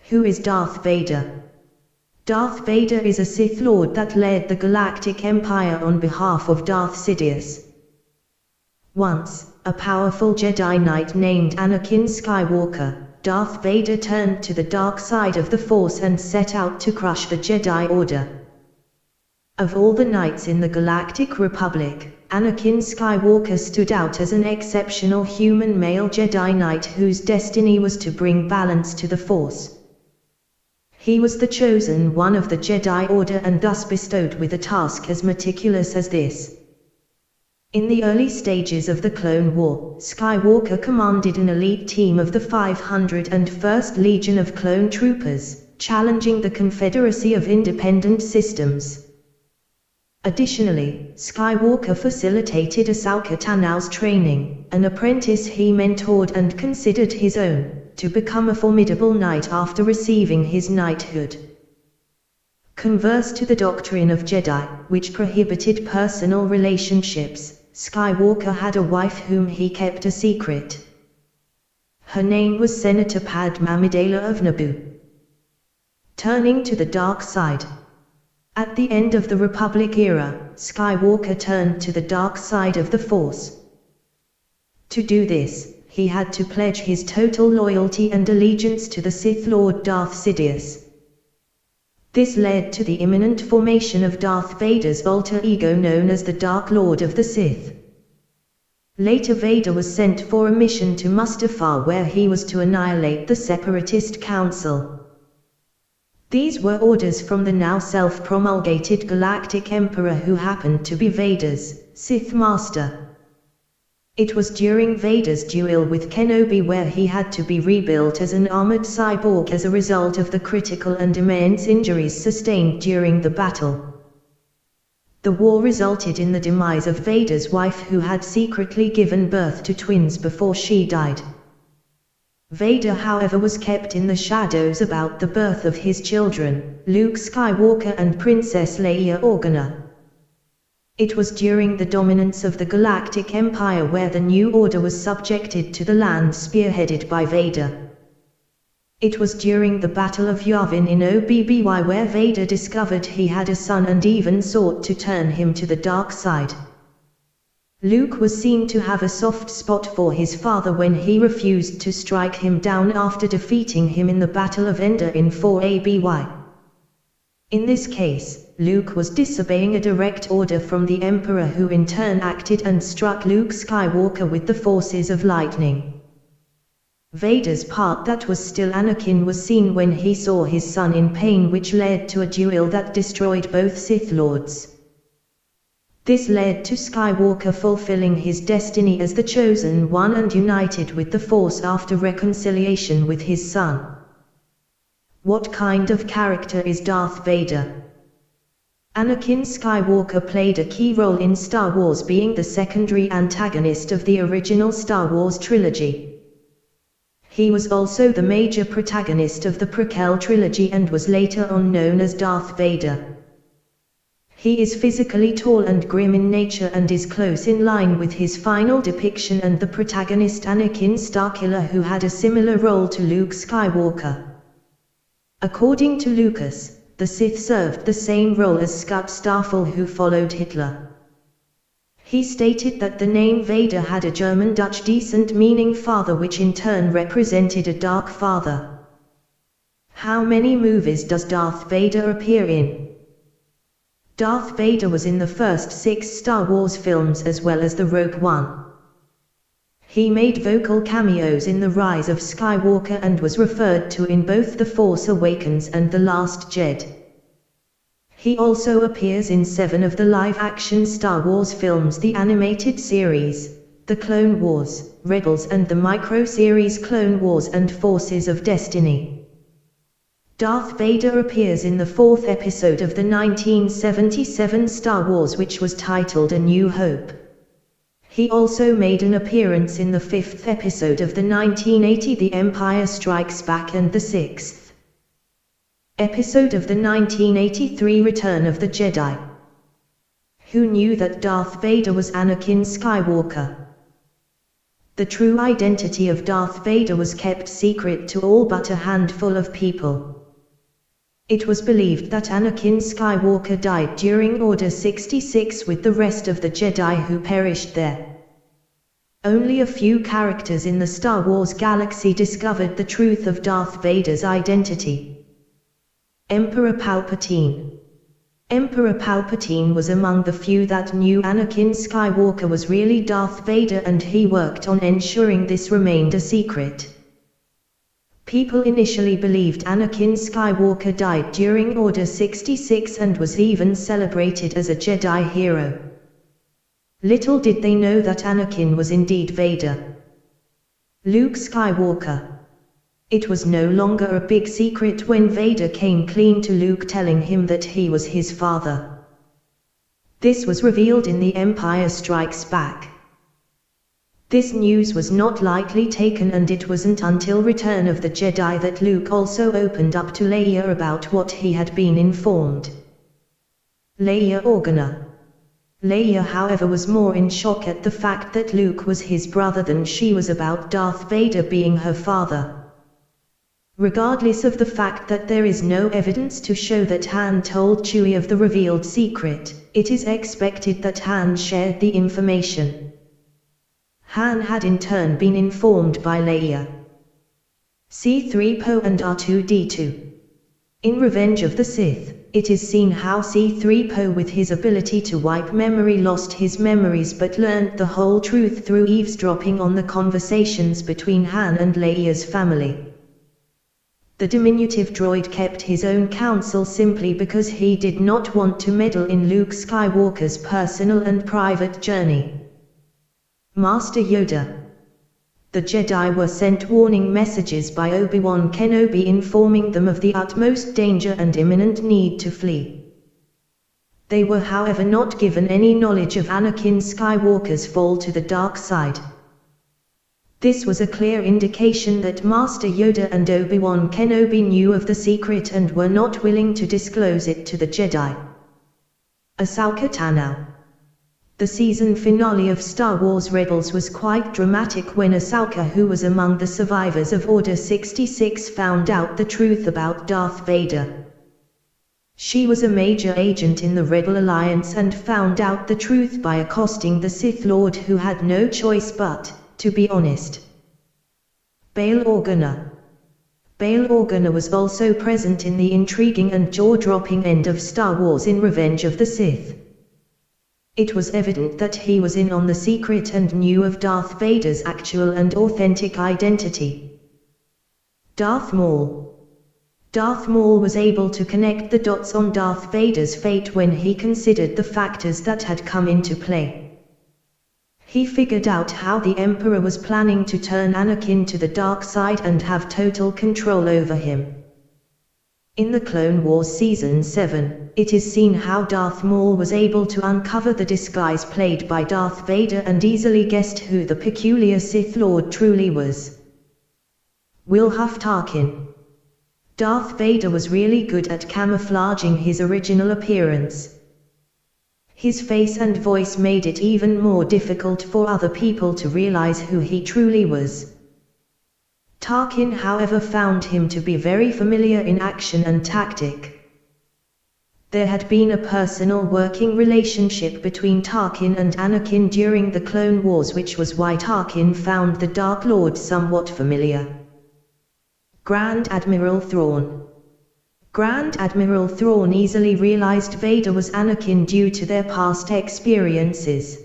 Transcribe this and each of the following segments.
Who is Darth Vader? Darth Vader is a Sith Lord that led the Galactic Empire on behalf of Darth Sidious. Once, a powerful Jedi Knight named Anakin Skywalker, Darth Vader turned to the dark side of the Force and set out to crush the Jedi Order. Of all the knights in the Galactic Republic, Anakin Skywalker stood out as an exceptional human male Jedi Knight whose destiny was to bring balance to the Force. He was the chosen one of the Jedi Order and thus bestowed with a task as meticulous as this. In the early stages of the Clone War, Skywalker commanded an elite team of the 501st Legion of Clone Troopers, challenging the Confederacy of Independent Systems. Additionally, Skywalker facilitated Ahsoka Tano's training, an apprentice he mentored and considered his own, to become a formidable knight after receiving his knighthood. Converse to the doctrine of Jedi, which prohibited personal relationships, Skywalker had a wife whom he kept a secret. Her name was Senator Padme Amidala of Naboo. Turning to the dark side. At the end of the Republic era, Skywalker turned to the dark side of the Force. To do this, he had to pledge his total loyalty and allegiance to the Sith Lord Darth Sidious. This led to the imminent formation of Darth Vader's alter ego known as the Dark Lord of the Sith. Later Vader was sent for a mission to Mustafar where he was to annihilate the Separatist Council. These were orders from the now self-promulgated Galactic Emperor who happened to be Vader's Sith Master. It was during Vader's duel with Kenobi where he had to be rebuilt as an armored cyborg as a result of the critical and immense injuries sustained during the battle. The war resulted in the demise of Vader's wife who had secretly given birth to twins before she died. Vader however was kept in the shadows about the birth of his children, Luke Skywalker and Princess Leia Organa. It was during the dominance of the Galactic Empire where the New Order was subjected to the land spearheaded by Vader. It was during the Battle of Yavin in OBBY where Vader discovered he had a son and even sought to turn him to the dark side. Luke was seen to have a soft spot for his father when he refused to strike him down after defeating him in the Battle of Endor in 4ABY. In this case, Luke was disobeying a direct order from the Emperor who in turn acted and struck Luke Skywalker with the forces of lightning. Vader's part that was still Anakin was seen when he saw his son in pain, which led to a duel that destroyed both Sith Lords. This led to Skywalker fulfilling his destiny as the Chosen One and united with the Force after reconciliation with his son. What kind of character is Darth Vader? Anakin Skywalker played a key role in Star Wars, being the secondary antagonist of the original Star Wars trilogy. He was also the major protagonist of the prequel trilogy and was later on known as Darth Vader. He is physically tall and grim in nature and is close in line with his final depiction and the protagonist Anakin Starkiller, who had a similar role to Luke Skywalker. According to Lucas, the Sith served the same role as Scott Staffel, who followed Hitler. He stated that the name Vader had a German-Dutch descent meaning father, which in turn represented a dark father. How many movies does Darth Vader appear in? Darth Vader was in the first 6 Star Wars films as well as the Rogue One. He made vocal cameos in The Rise of Skywalker and was referred to in both The Force Awakens and The Last Jedi. He also appears in 7 of the live-action Star Wars films, the animated series, The Clone Wars, Rebels and the micro-series Clone Wars and Forces of Destiny. Darth Vader appears in the 4th episode of the 1977 Star Wars, which was titled A New Hope. He also made an appearance in the 5th episode of the 1980 The Empire Strikes Back and the 6th episode of the 1983 Return of the Jedi. Who knew that Darth Vader was Anakin Skywalker? The true identity of Darth Vader was kept secret to all but a handful of people. It was believed that Anakin Skywalker died during Order 66 with the rest of the Jedi who perished there. Only a few characters in the Star Wars galaxy discovered the truth of Darth Vader's identity. Emperor Palpatine. Emperor Palpatine was among the few that knew Anakin Skywalker was really Darth Vader, and he worked on ensuring this remained a secret. People initially believed Anakin Skywalker died during Order 66 and was even celebrated as a Jedi hero. Little did they know that Anakin was indeed Vader. Luke Skywalker. It was no longer a big secret when Vader came clean to Luke, telling him that he was his father. This was revealed in The Empire Strikes Back. This news was not lightly taken, and it wasn't until Return of the Jedi that Luke also opened up to Leia about what he had been informed. Leia Organa. Leia, however, was more in shock at the fact that Luke was his brother than she was about Darth Vader being her father. Regardless of the fact that there is no evidence to show that Han told Chewie of the revealed secret, it is expected that Han shared the information. Han had in turn been informed by Leia. C-3PO and R2-D2. In Revenge of the Sith, it is seen how C-3PO, with his ability to wipe memory, lost his memories but learned the whole truth through eavesdropping on the conversations between Han and Leia's family. The diminutive droid kept his own counsel simply because he did not want to meddle in Luke Skywalker's personal and private journey. Master Yoda. The Jedi were sent warning messages by Obi-Wan Kenobi informing them of the utmost danger and imminent need to flee. They were however not given any knowledge of Anakin Skywalker's fall to the dark side. This was a clear indication that Master Yoda and Obi-Wan Kenobi knew of the secret and were not willing to disclose it to the Jedi. Ahsoka Tano. The season finale of Star Wars Rebels was quite dramatic when Ahsoka, who was among the survivors of Order 66, found out the truth about Darth Vader. She was a major agent in the Rebel Alliance and found out the truth by accosting the Sith Lord, who had no choice but to be honest. Bail Organa. Bail Organa was also present in the intriguing and jaw-dropping end of Star Wars in Revenge of the Sith. It was evident that he was in on the secret and knew of Darth Vader's actual and authentic identity. Darth Maul. Darth Maul was able to connect the dots on Darth Vader's fate when he considered the factors that had come into play. He figured out how the Emperor was planning to turn Anakin to the dark side and have total control over him. In the Clone Wars Season 7, it is seen how Darth Maul was able to uncover the disguise played by Darth Vader and easily guessed who the peculiar Sith Lord truly was. Wilhuff Tarkin. Darth Vader was really good at camouflaging his original appearance. His face and voice made it even more difficult for other people to realize who he truly was. Tarkin, however, found him to be very familiar in action and tactic. There had been a personal working relationship between Tarkin and Anakin during the Clone Wars, which was why Tarkin found the Dark Lord somewhat familiar. Grand Admiral Thrawn. Grand Admiral Thrawn easily realized Vader was Anakin due to their past experiences.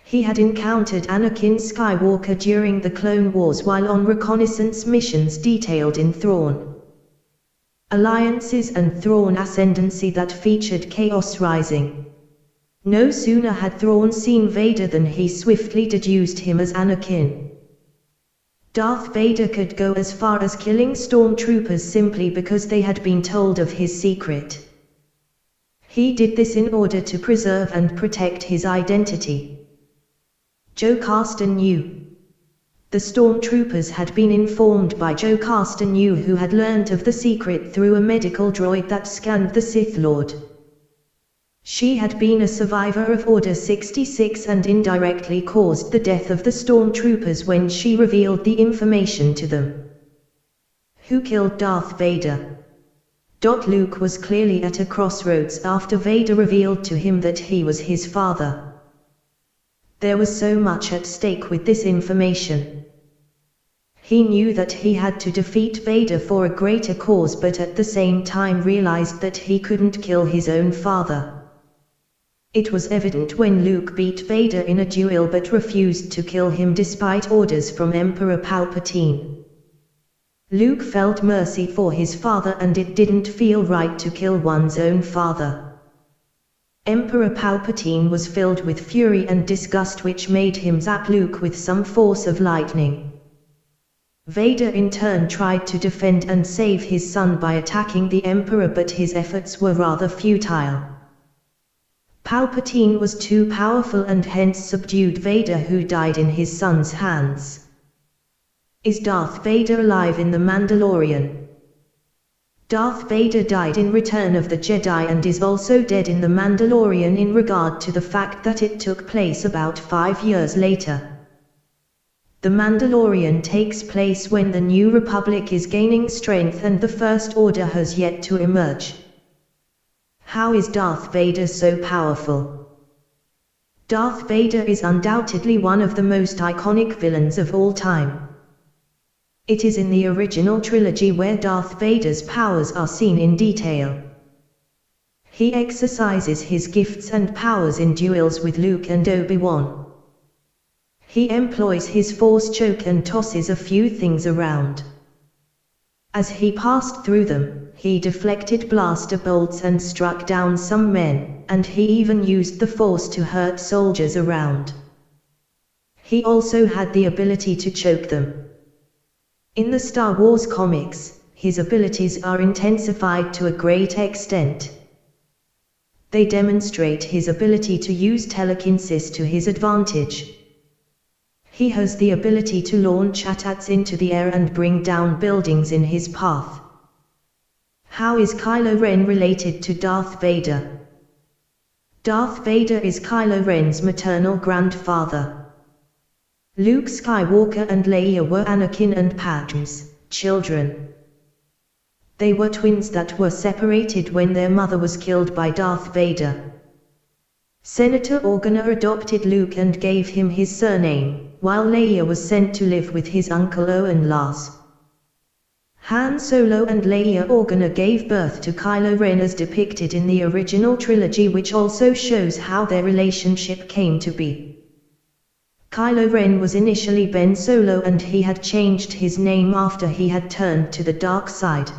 He had encountered Anakin Skywalker during the Clone Wars while on reconnaissance missions detailed in Thrawn Alliances and Thrawn Ascendancy that featured Chaos Rising. No sooner had Thrawn seen Vader than he swiftly deduced him as Anakin. Darth Vader could go as far as killing stormtroopers simply because they had been told of his secret. He did this in order to preserve and protect his identity. Jocasta Nu. The stormtroopers had been informed by Jocasta Nu, who had learnt of the secret through a medical droid that scanned the Sith Lord. She had been a survivor of Order 66 and indirectly caused the death of the stormtroopers when she revealed the information to them. Who killed Darth Vader? Luke was clearly at a crossroads after Vader revealed to him that he was his father. There was so much at stake with this information. He knew that he had to defeat Vader for a greater cause, but at the same time realized that he couldn't kill his own father. It was evident when Luke beat Vader in a duel but refused to kill him despite orders from Emperor Palpatine. Luke felt mercy for his father, and it didn't feel right to kill one's own father. Emperor Palpatine was filled with fury and disgust, which made him zap Luke with some force of lightning. Vader in turn tried to defend and save his son by attacking the Emperor, but his efforts were rather futile. Palpatine was too powerful and hence subdued Vader, who died in his son's hands. Is Darth Vader alive in The Mandalorian? Darth Vader died in Return of the Jedi and is also dead in The Mandalorian in regard to the fact that it took place about 5 years later. The Mandalorian takes place when the New Republic is gaining strength and the First Order has yet to emerge. How is Darth Vader so powerful? Darth Vader is undoubtedly one of the most iconic villains of all time. It is in the original trilogy where Darth Vader's powers are seen in detail. He exercises his gifts and powers in duels with Luke and Obi-Wan. He employs his Force choke and tosses a few things around. As he passed through them, he deflected blaster bolts and struck down some men, and he even used the Force to hurt soldiers around. He also had the ability to choke them. In the Star Wars comics, his abilities are intensified to a great extent. They demonstrate his ability to use telekinesis to his advantage. He has the ability to launch AT-ATs into the air and bring down buildings in his path. How is Kylo Ren related to Darth Vader? Darth Vader is Kylo Ren's maternal grandfather. Luke Skywalker and Leia were Anakin and Padme's children. They were twins that were separated when their mother was killed by Darth Vader. Senator Organa adopted Luke and gave him his surname, while Leia was sent to live with his uncle Owen Lars. Han Solo and Leia Organa gave birth to Kylo Ren as depicted in the original trilogy, which also shows how their relationship came to be. Kylo Ren was initially Ben Solo and he had changed his name after he had turned to the dark side.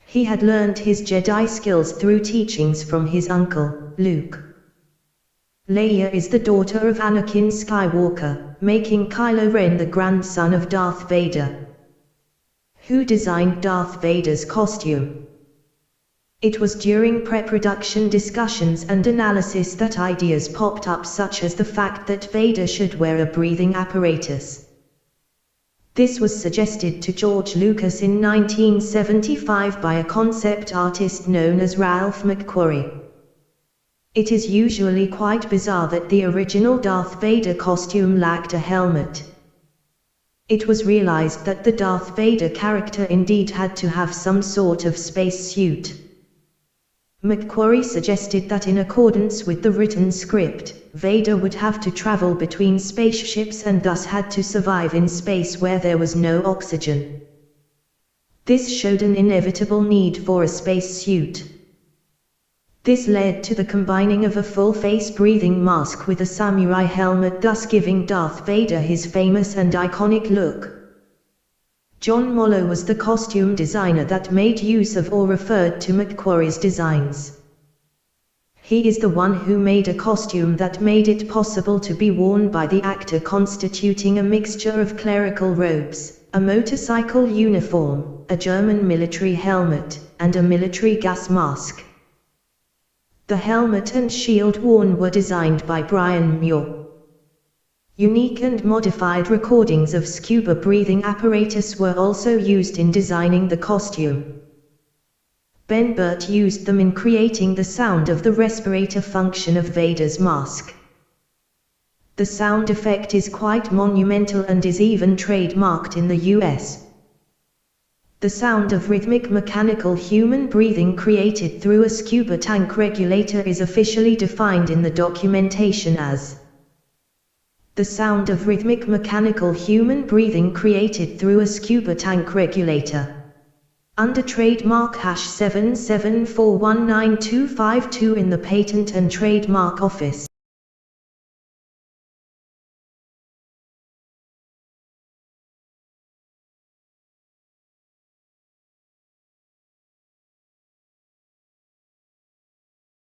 He had learned his Jedi skills through teachings from his uncle, Luke. Leia is the daughter of Anakin Skywalker, making Kylo Ren the grandson of Darth Vader. Who designed Darth Vader's costume? It was during pre-production discussions and analysis that ideas popped up, such as the fact that Vader should wear a breathing apparatus. This was suggested to George Lucas in 1975 by a concept artist known as Ralph McQuarrie. It is usually quite bizarre that the original Darth Vader costume lacked a helmet. It was realized that the Darth Vader character indeed had to have some sort of space suit. McQuarrie suggested that in accordance with the written script, Vader would have to travel between spaceships and thus had to survive in space where there was no oxygen. This showed an inevitable need for a space suit. This led to the combining of a full-face breathing mask with a samurai helmet, thus giving Darth Vader his famous and iconic look. John Mollo was the costume designer that made use of or referred to McQuarrie's designs. He is the one who made a costume that made it possible to be worn by the actor, constituting a mixture of clerical robes, a motorcycle uniform, a German military helmet, and a military gas mask. The helmet and shield worn were designed by Brian Muir. Unique and modified recordings of scuba breathing apparatus were also used in designing the costume. Ben Burtt used them in creating the sound of the respirator function of Vader's mask. The sound effect is quite monumental and is even trademarked in the US. The sound of rhythmic mechanical human breathing created through a scuba tank regulator is officially defined in the documentation as the sound of rhythmic mechanical human breathing created through a scuba tank regulator. Under trademark #774192252 in the Patent and Trademark Office.